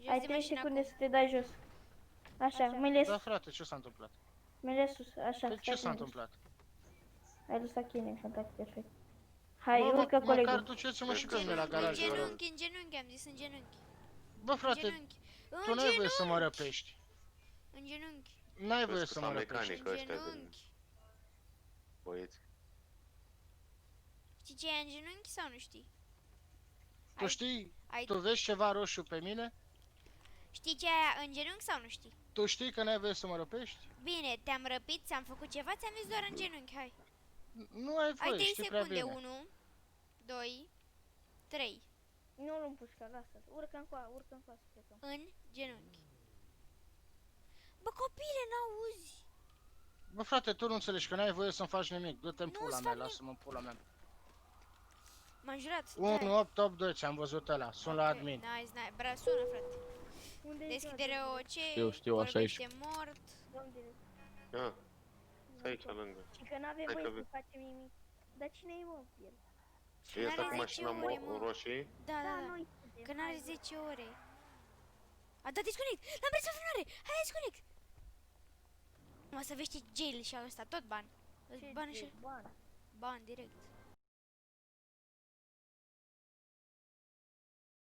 Ai 3 secunde să te dai jos. Așa, mâinile Da, sus. frate, ce s-a întâmplat? Mâinile sus, așa, Păi ce stai s-a cu mine. întâmplat? Ai lăsat cheile în contact, perfect. Hai, Bă, urcă măcar colegul. duceți-mă și pe În mine la genunchi, în garaj. genunchi, în genunchi, am zis, în genunchi. Bă, În frate, genunchi. tu În n-ai voie să mă genunchi. răpești. În genunchi. N-ai voie Vezi să că mă sunt răpești. mecanic În ăștia din genunchi. băieți. Știi ce e în genunchi sau nu știi? Tu știi? Ai, Tu vezi ceva roșu pe mine? știi ce e în genunchi sau nu știi? Tu știi că n-ai voie să mă răpești? Bine, te-am răpit, ți-am făcut ceva, ți-am zis doar în genunchi, hai. Nu ai Ai voie, 3 știi prea secunde, bine. 1, 2, 3, Nu luăm pușca, lasă. Urcă în coa, să plecăm. în genunchi. Bă, copile, n-auzi? Bă, frate, tu nu înțelegi că n-ai voie să-mi faci nimic. Du-te în Nu pula îți mea, fac lasă-mă în pula mea. M-am jurat. 1882, ți-am văzut ăla, sunt la admin. Nice, nice, bra, sună, frate. Unde e Deschidere OC, Știu, așa vorbește mort. Domn direct. Ah, stai aici lângă. Și că n-avem Hai voie că să vezi. facem nimic. Dar cine e, mă, el? E asta N-are cu 10 mașina ore, mă. roșii? Da, da, da. noi suntem. Că n-are 10 ore. A dat disconnect! L-am prins pe frânare! Hai, disconnect! Mă, să vezi ce jail și ăsta, tot bani. Ce Bani și... bani? Bani, direct.